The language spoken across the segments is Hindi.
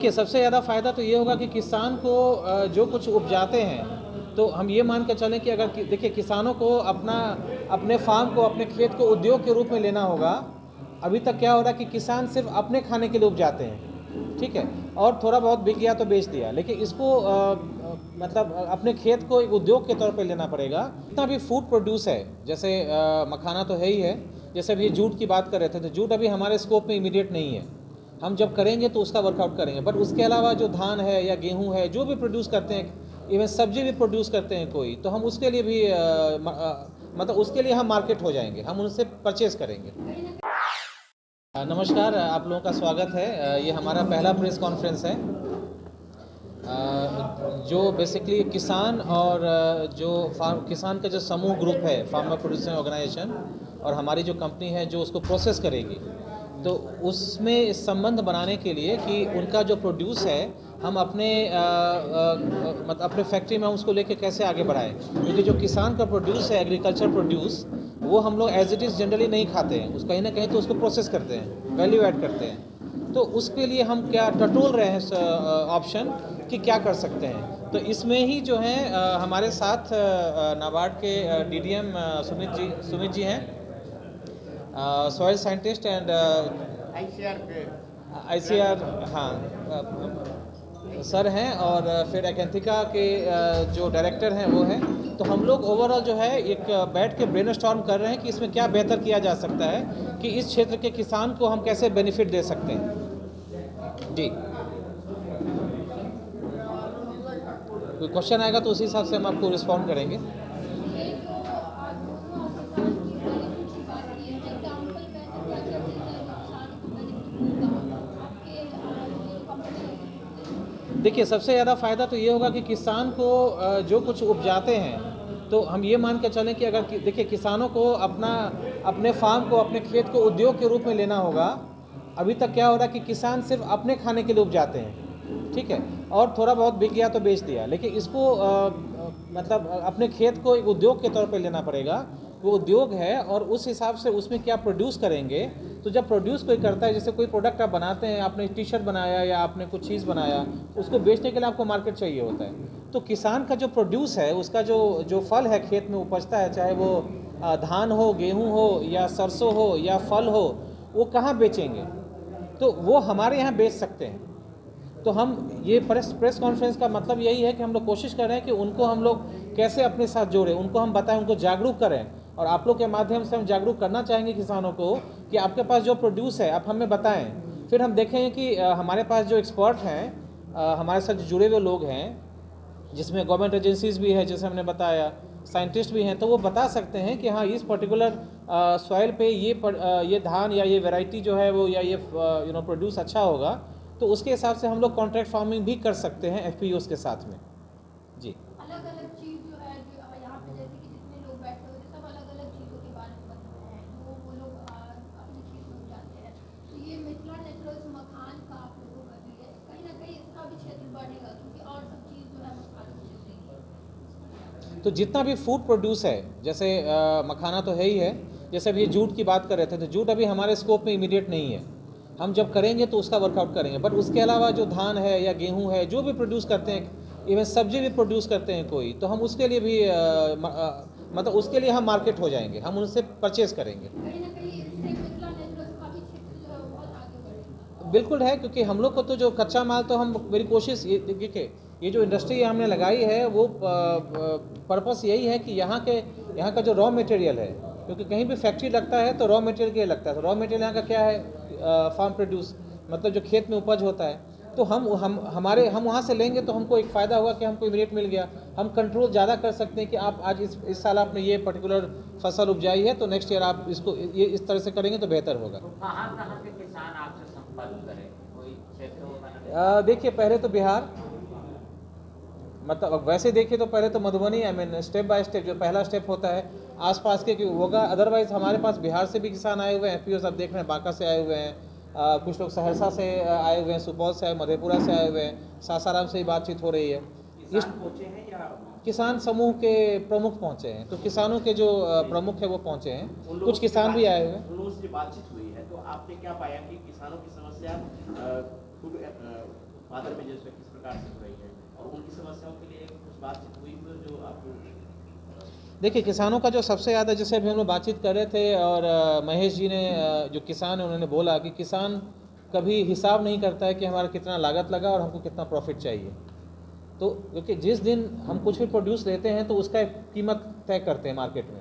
देखिए, सबसे ज़्यादा फ़ायदा तो ये होगा कि किसान को जो कुछ उपजाते हैं, तो हम ये मान के चलें कि अगर देखिए किसानों को अपने फार्म को, अपने खेत को उद्योग के रूप में लेना होगा। अभी तक क्या हो रहा है कि किसान सिर्फ अपने खाने के लिए उपजाते हैं, ठीक है, और थोड़ा बहुत बिक गया तो बेच दिया, लेकिन इसको मतलब अपने खेत को एक उद्योग के तौर पे लेना पड़ेगा। जितना भी फूड प्रोड्यूस है, जैसे मखाना तो है ही है, जैसे अभी जूट की बात कर रहे थे, तो जूट अभी हमारे स्कोप में इमीडिएट नहीं है। हम जब करेंगे तो उसका वर्कआउट करेंगे, बट उसके अलावा जो धान है या गेहूं है, जो भी प्रोड्यूस करते हैं, इवन सब्जी भी प्रोड्यूस करते हैं कोई, तो हम उसके लिए भी मतलब उसके लिए हम मार्केट हो जाएंगे, हम उनसे परचेज करेंगे। नमस्कार, आप लोगों का स्वागत है। ये हमारा पहला प्रेस कॉन्फ्रेंस है जो बेसिकली किसान और जो किसान का जो समूह ग्रुप है, फार्मर प्रोड्यूसर ऑर्गेनाइजेशन, और हमारी जो कंपनी है जो उसको प्रोसेस करेगी, तो उसमें संबंध बनाने के लिए कि उनका जो प्रोड्यूस है हम अपने मतलब अपने फैक्ट्री में उसको लेके कैसे आगे बढ़ाएं, क्योंकि जो किसान का प्रोड्यूस है, एग्रीकल्चर प्रोड्यूस, वो हम लोग एज इट इज़ जनरली नहीं खाते हैं, उस कहीं ना कहीं तो उसको प्रोसेस करते हैं, वैल्यू ऐड करते हैं। तो उसके लिए हम क्या टटोल रहे हैं ऑप्शन कि क्या कर सकते हैं। तो इसमें ही जो है हमारे साथ नाबार्ड के डीडीएम सुमित जी हैं, सॉइल साइंटिस्ट एंड आईसीआर, हाँ, सर हैं, और फिर एकेंथिका के जो डायरेक्टर हैं वो हैं। तो हम लोग ओवरऑल जो है एक बैठ के ब्रेनस्टॉर्म कर रहे हैं कि इसमें क्या बेहतर किया जा सकता है, कि इस क्षेत्र के किसान को हम कैसे बेनिफिट दे सकते हैं। जी, कोई क्वेश्चन आएगा तो उसी हिसाब से हम आपको रिस्पॉन्ड करेंगे। देखिए, सबसे ज़्यादा फ़ायदा तो ये होगा कि किसान को जो कुछ उपजाते हैं, तो हम ये मान के चलें कि अगर देखिए किसानों को अपने फार्म को, अपने खेत को उद्योग के रूप में लेना होगा। अभी तक क्या हो रहा है कि किसान सिर्फ अपने खाने के लिए उपजाते हैं, ठीक है, और थोड़ा बहुत बिक गया तो बेच दिया, लेकिन इसको मतलब अपने खेत को एक उद्योग के तौर पे लेना पड़ेगा। वो उद्योग है और उस हिसाब से उसमें क्या प्रोड्यूस करेंगे। तो जब प्रोड्यूस कोई करता है, जैसे कोई प्रोडक्ट आप बनाते हैं, आपने टी शर्ट बनाया या आपने कुछ चीज़ बनाया, उसको बेचने के लिए आपको मार्केट चाहिए होता है। तो किसान का जो प्रोड्यूस है, उसका जो जो फल है खेत में उपजता है, चाहे वो धान हो, गेहूँ हो, या सरसों हो, या फल हो, वो कहाँ बेचेंगे? तो वो हमारे यहाँ बेच सकते हैं। तो हम ये प्रेस कॉन्फ्रेंस का मतलब यही है कि हम लोग कोशिश कर रहे हैं कि उनको हम लोग कैसे अपने साथ जोड़ें, उनको हम बताएं, उनको जागरूक करें, और आप लोग के माध्यम से हम जागरूक करना चाहेंगे किसानों को कि आपके पास जो प्रोड्यूस है आप हमें बताएं। फिर हम देखेंगे कि हमारे पास जो एक्सपर्ट हैं, हमारे साथ जो जुड़े हुए लोग हैं, जिसमें गवर्नमेंट एजेंसीज भी है, जैसे हमने बताया, साइंटिस्ट भी हैं, तो वो बता सकते हैं कि हाँ, इस पर्टिकुलर सॉइल पे ये धान या ये वैरायटी जो है वो, या ये प्रोड्यूस अच्छा होगा। तो उसके हिसाब से हम लोग कॉन्ट्रैक्ट फार्मिंग भी कर सकते हैं एफपीओस के साथ में। जी, अलग अलग चीज जो है, जो यहाँ पे जैसे कि जितने लोग बैठे हुए थे सब अलग अलग चीजों के बारे में बता रहे हैं, जो वो लोग अपनी चीज में जाते हैं। तो ये मिथिला नेचुरल्स मखान का आप लोगों का भी है, कहीं ना कहीं इसका भी क्षेत्र बढ़ेगा, क्योंकि और सब चीज जो है मखान में चल रही है। तो जितना भी फूड प्रोड्यूस है, जैसे मखाना तो है ही है, जैसे अभी जूट की बात कर रहे थे, तो जूट अभी हमारे स्कोप में इमीडिएट नहीं है। हम जब करेंगे तो उसका वर्कआउट करेंगे, बट उसके अलावा जो धान है या गेहूं है, जो भी प्रोड्यूस करते हैं, इवन सब्जी भी प्रोड्यूस करते हैं कोई, तो हम उसके लिए भी मतलब उसके लिए हम मार्केट हो जाएंगे, हम उनसे परचेज करेंगे। कहीं ना कहीं इससे मिथिला नेचुरल्स का भी क्षेत्र जो है वो बहुत आगे बढ़ेगा। बिल्कुल है, क्योंकि हम लोग को तो जो कच्चा माल, तो हम मेरी कोशिश ये देखिए, ये जो इंडस्ट्री हमने लगाई है वो पर्पस यही है कि यहाँ का जो रॉ मटेरियल है, क्योंकि कहीं भी फैक्ट्री लगता है तो रॉ मटेरियल के लिए लगता है। तो रॉ मटेरियल यहाँ का क्या है? फार्म प्रोड्यूस, मतलब जो खेत में उपज होता है। तो हम वहाँ से लेंगे तो हमको एक फ़ायदा होगा कि हमको इमीडिएट मिल गया। हम कंट्रोल ज़्यादा कर सकते हैं कि आप आज इस साल आपने ये पर्टिकुलर फसल उपजाई है, तो नेक्स्ट ईयर आप इसको ये इस तरह से करेंगे तो बेहतर होगा। तो कहाँ के किसान आपसे संपर्क करें, कोई क्षेत्र होगा? देखिए, पहले तो बिहार, मतलब वैसे देखिए तो पहले तो Madhubani, I mean step by step जो पहला स्टेप होता है आसपास के होगा। अदरवाइज हमारे पास बिहार से भी किसान आए हुए हैं, एफपीओ सब देख रहे हैं, बांका से आए हुए हैं, कुछ लोग सहरसा से आए हुए हैं, सुपौल से आए, मधेपुरा से आए हुए हैं, सासाराम से ही बातचीत हो रही है। इस किसान पहुंचे हैं या किसान समूह के प्रमुख पहुंचे हैं, तो किसानों के जो प्रमुख है वो पहुंचे हैं, कुछ किसान भी आए हुए हैं। उन लोगों से बातचीत हुई है, तो आपने क्या पाया कि किसानों की समस्या फूड उत्पादन में जैसे किस प्रकार से हो रही है और उनकी समस्याओं के लिए कुछ बातचीत हुई तो जो आपको देखिए, किसानों का जो सबसे ज़्यादा, जैसे अभी हम लोग बातचीत कर रहे थे और महेश जी ने जो किसान है उन्होंने बोला कि किसान कभी हिसाब नहीं करता है कि हमारा कितना लागत लगा और हमको कितना प्रॉफिट चाहिए। तो क्योंकि जिस दिन हम कुछ भी प्रोड्यूस लेते हैं तो उसका एक कीमत तय करते हैं मार्केट में।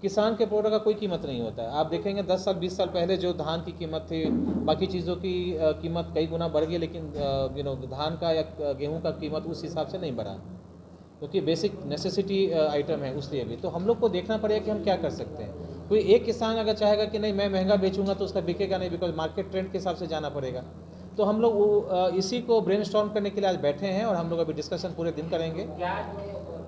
किसान के प्रोडक्ट का कोई कीमत नहीं होता है। आप देखेंगे 10 साल 20 साल पहले जो धान की कीमत थी, बाकी चीज़ों की कीमत कई गुना बढ़ गई, लेकिन धान का या गेहूं का कीमत उस हिसाब से नहीं बढ़ा, क्योंकि बेसिक नेसेसिटी आइटम है। उसलिए भी तो हम लोग को देखना पड़ेगा कि हम क्या कर सकते हैं। कोई एक किसान अगर चाहेगा कि नहीं मैं महंगा बेचूंगा तो उसका बिकेगा नहीं, बिकॉज मार्केट ट्रेंड के हिसाब से जाना पड़ेगा। तो हम लोग इसी को ब्रेनस्टॉर्म करने के लिए आज बैठे हैं और हम लोग अभी डिस्कशन पूरे दिन करेंगे। क्या जो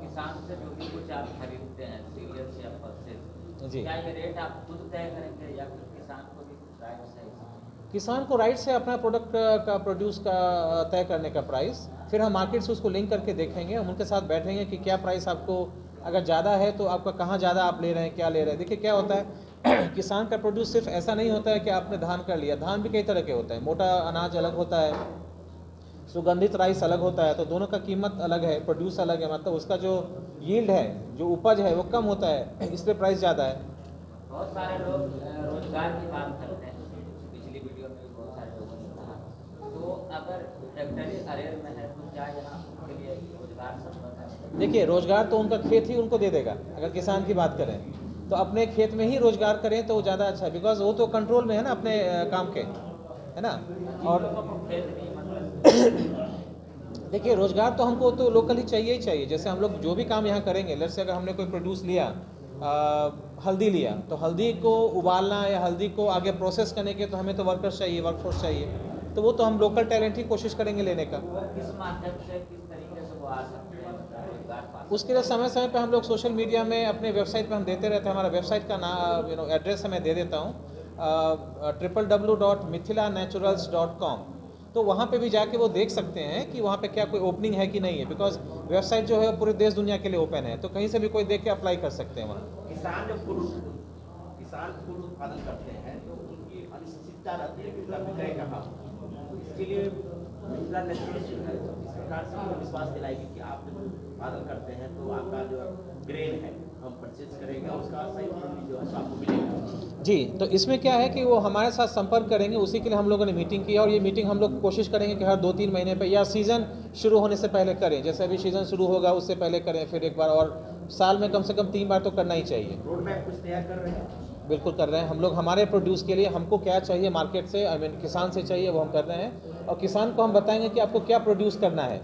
किसान से जो भी कुछ आप खरीदते हैं सीरियल्स या पल्सेस, जी, क्या ये रेट आप खुद तय करेंगे या फिर किसान को भी कुछ राइट्स है इसमें? किसान को राइट से अपना प्रोडक्ट का प्रोड्यूस का तय करने का प्राइस, फिर हम मार्केट से उसको लिंक करके देखेंगे, हम उनके साथ बैठेंगे कि क्या प्राइस आपको अगर ज़्यादा है तो आपका कहाँ ज़्यादा आप ले रहे हैं, क्या ले रहे हैं। देखिए क्या होता है किसान का प्रोड्यूस सिर्फ ऐसा नहीं होता है कि आपने धान कर लिया। धान भी कई तरह के होते हैं, मोटा अनाज अलग होता है, सुगंधित राइस अलग होता है, तो दोनों का कीमत अलग है, प्रोड्यूस अलग है, मतलब उसका जो यील्ड है, जो उपज है वो कम होता है, इसलिए प्राइस ज़्यादा है। बहुत सारे लोग रोजगार की बात करते हैं, पिछली वीडियो में भी बहुत सारे लोगों ने कहा। तो अगर फैक्ट्री अरेर में है तो क्या यहाँ उनके लिए रोजगार संभव है? देखिए, रोजगार तो उनका खेत ही उनको दे देगा। अगर किसान की बात करें तो अपने खेत में ही रोजगार करें तो ज़्यादा अच्छा है, बिकॉज वो तो कंट्रोल में है ना अपने काम के, है ना। और खेत नहीं मतलब देखिए, रोजगार तो हमको तो लोकली चाहिए ही चाहिए। जैसे हम लोग जो भी काम यहाँ करेंगे, लेट्स से अगर हमने कोई प्रोड्यूस लिया, हल्दी लिया, तो हल्दी को उबालना या हल्दी को आगे प्रोसेस करने के तो हमें तो वर्कर्स चाहिए, वर्कफोर्स चाहिए, तो वो तो हम लोकल टैलेंट ही कोशिश करेंगे लेने का। किस माध्यम से किस तरीके से वो आ सकते हैं रोजगार पा सकते उसके लिए समय समय पे हम लोग सोशल मीडिया में अपने वेबसाइट पे हम देते रहते हैं। हमारा वेबसाइट का नाम एड्रेस है, मैं दे देता हूँ, www.mithilanaturals.com। तो वहाँ पे भी जाके वो देख सकते हैं कि वहाँ पे क्या कोई ओपनिंग है कि नहीं है, बिकॉज वेबसाइट जो है पूरे देश दुनिया के लिए ओपन है, तो कहीं से भी कोई देख के अप्लाई कर सकते हैं वहाँ। किसान फूल उत्पादन करते हैं तो उनकी अनिश्चितता रहती है कि उनका विक्रय कहाँ हो। तो इसके लिए मिथिला नेचुरल्स जो है तो इस प्रकार से उनको विश्वास दिलाएगी कि आप जब उत्पादन करते हैं तो आपका जो ग्रेन है हम परचेज करेंगे और उसका सही मूल्य जो है सो आपको मिलेगा। जी, तो इसमें क्या है कि वो हमारे साथ संपर्क करेंगे, उसी के लिए हम लोगों ने मीटिंग की, और ये मीटिंग हम लोग कोशिश करेंगे कि हर 2-3 महीने पे या सीज़न शुरू होने से पहले करें। जैसे अभी सीज़न शुरू होगा उससे पहले करें, फिर एक बार, और साल में कम से कम 3 बार तो करना ही चाहिए। रोड मैप कुछ तैयार कर रहे हैं? बिल्कुल कर रहे हैं हम लोग। हमारे प्रोड्यूस के लिए हमको क्या चाहिए मार्केट से, आई मीन किसान से चाहिए, वो हम कर रहे हैं, और किसान को हम बताएंगे कि आपको क्या प्रोड्यूस करना है।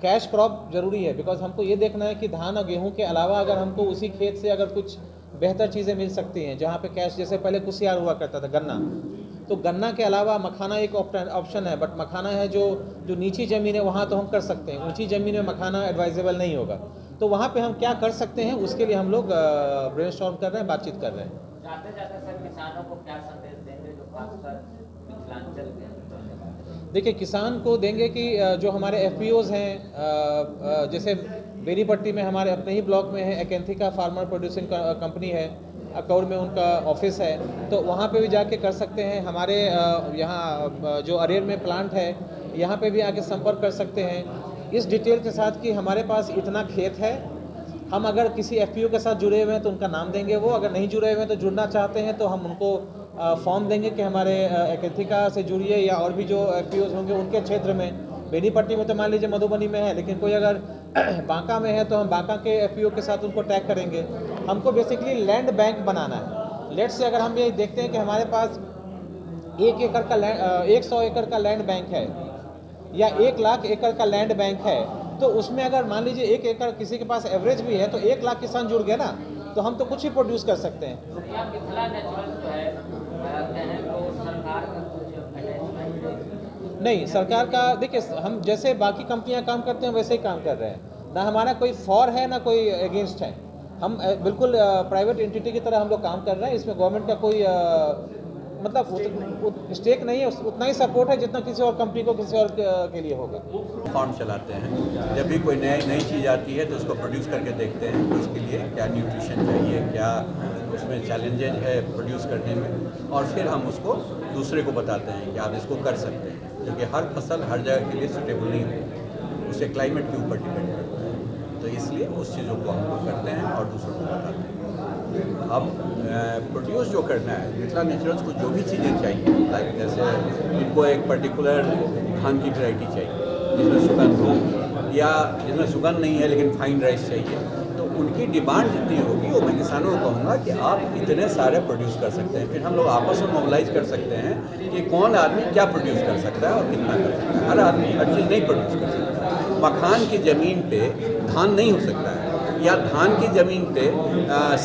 कैश क्रॉप जरूरी है, बिकॉज हमको ये देखना है कि धान और गेहूं के अलावा अगर हमको उसी खेत से अगर कुछ बेहतर चीज़ें मिल सकती हैं, जहाँ पे कैश, जैसे पहले कुसियार हुआ करता था, गन्ना, तो गन्ना के अलावा मखाना एक ऑप्शन है, बट मखाना है जो नीची ज़मीन है वहाँ तो हम कर सकते हैं, ऊंची ज़मीन में मखाना एडवाइजेबल नहीं होगा। तो वहाँ पे हम क्या कर सकते हैं उसके लिए हम लोग ब्रेनस्टॉर्म कर रहे हैं, बातचीत कर रहे हैं। जाते जाते सर किसानों को क्या संदेश देंगे जो खासकर मिथिलांचल के देखिए, किसान को देंगे कि जो हमारे FPOs हैं, जैसे बेनीपट्टी में हमारे अपने ही ब्लॉक में है एकेंथिका फार्मर प्रोड्यूसिंग कंपनी है, अकौर में उनका ऑफिस है, तो वहाँ पे भी जाके कर सकते हैं। हमारे यहाँ जो अरेर में प्लांट है, यहाँ पे भी आके संपर्क कर सकते हैं इस डिटेल के साथ कि हमारे पास इतना खेत है। हम अगर किसी FPO के साथ जुड़े हुए हैं तो उनका नाम देंगे, वो अगर नहीं जुड़े हुए हैं तो जुड़ना चाहते हैं तो हम उनको फॉर्म देंगे कि हमारे एकेंथिका से जुड़िए, या और भी जो FPOs होंगे उनके क्षेत्र में। बेनीपट्टी में तो मान लीजिए मधुबनी में है, लेकिन कोई अगर बांका में है तो हम बांका के FPO के साथ उनको टैग करेंगे। हमको बेसिकली लैंड बैंक बनाना है। लेट्स से अगर हम ये देखते हैं कि हमारे पास 1 एकड़ का 100 एकड़ का लैंड बैंक है या 1 लाख एकड़ का लैंड बैंक है, तो उसमें अगर मान लीजिए 1 एकड़ किसी के पास एवरेज भी है तो 1 लाख किसान जुड़ गए ना, तो हम तो कुछ ही प्रोड्यूस कर सकते हैं। मिथिला नेचुरल जो है कहें तो सरकार का कुछ अटैचमेंट नहीं, सरकार का देखिए, हम जैसे बाकी कंपनियां काम करते हैं वैसे ही काम कर रहे हैं, ना हमारा कोई फॉर है ना कोई अगेंस्ट है। हम बिल्कुल प्राइवेट एंटिटी की तरह हम लोग काम कर रहे हैं। इसमें गवर्नमेंट का कोई मतलब स्टेक नहीं है, उतना ही सपोर्ट है जितना किसी और कंपनी को किसी और के लिए होगा। फार्म चलाते हैं, जब भी कोई नई चीज़ आती है तो उसको प्रोड्यूस करके देखते हैं कि उसके लिए क्या न्यूट्रिशन चाहिए, क्या उसमें चैलेंजेज है प्रोड्यूस करने में, और फिर हम उसको दूसरे को बताते हैं कि आप इसको कर सकते हैं। क्योंकि हर फसल हर जगह के लिए सूटेबल नहीं होती, उसके क्लाइमेट के ऊपर डिपेंड करता है। तो इसलिए उस चीज़ों को हम लोग करते हैं और दूसरों को बताते हैं। अब प्रोड्यूस जो करना है, मिथिला नेचुरल्स को जो भी चीज़ें चाहिए, लाइक जैसे इनको एक पर्टिकुलर धान की वैरायटी चाहिए जिसमें सुगंध हो, या जिसमें सुगंध नहीं है लेकिन फाइन राइस चाहिए, तो उनकी डिमांड जितनी होगी वो मैं किसानों को कहूँगा कि आप इतने सारे प्रोड्यूस कर सकते हैं। फिर हम लोग आपस में मोबिलाइज कर सकते हैं कि कौन आदमी क्या प्रोड्यूस कर सकता है और कितना कर सकता है। हर आदमी हर चीज़ नहीं प्रोड्यूस कर सकता। मखान की ज़मीन पे धान नहीं हो सकता है, या धान की ज़मीन पे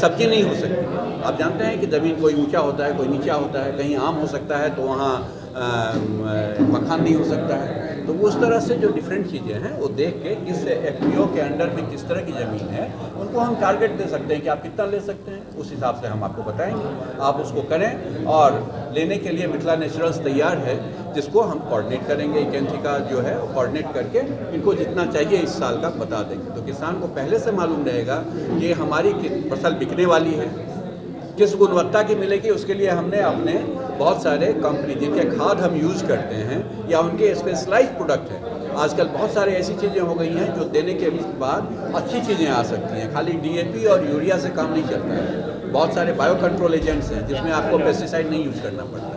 सब्जी नहीं हो सकती। आप जानते हैं कि ज़मीन कोई ऊंचा होता है, कोई नीचा होता है, कहीं आम हो सकता है तो वहाँ मखान नहीं हो सकता है। तो उस तरह से जो डिफरेंट चीज़ें हैं वो देख के किस FPO के अंडर में किस तरह की ज़मीन है उनको हम टारगेट दे सकते हैं कि आप कितना ले सकते हैं, उस हिसाब से हम आपको बताएंगे, आप उसको करें। और लेने के लिए मिथिला नेचुरल्स तैयार है, जिसको हम कोऑर्डिनेट करेंगे, कैंथी का जो है कोऑर्डिनेट करके इनको जितना चाहिए इस साल का बता देंगे। तो किसान को पहले से मालूम रहेगा कि हमारी फसल बिकने वाली है, किस गुणवत्ता की मिलेगी। उसके लिए हमने अपने बहुत सारे कंपनी जिनके खाद हम यूज़ करते हैं या उनके स्पेशलाइज प्रोडक्ट हैं, आजकल बहुत सारे ऐसी चीज़ें हो गई हैं जो देने के बाद अच्छी चीज़ें आ सकती हैं। खाली DAP और यूरिया से काम नहीं चलता है, बहुत सारे बायो कंट्रोल एजेंट्स हैं जिसमें आपको पेस्टिसाइड नहीं यूज़ करना पड़ता।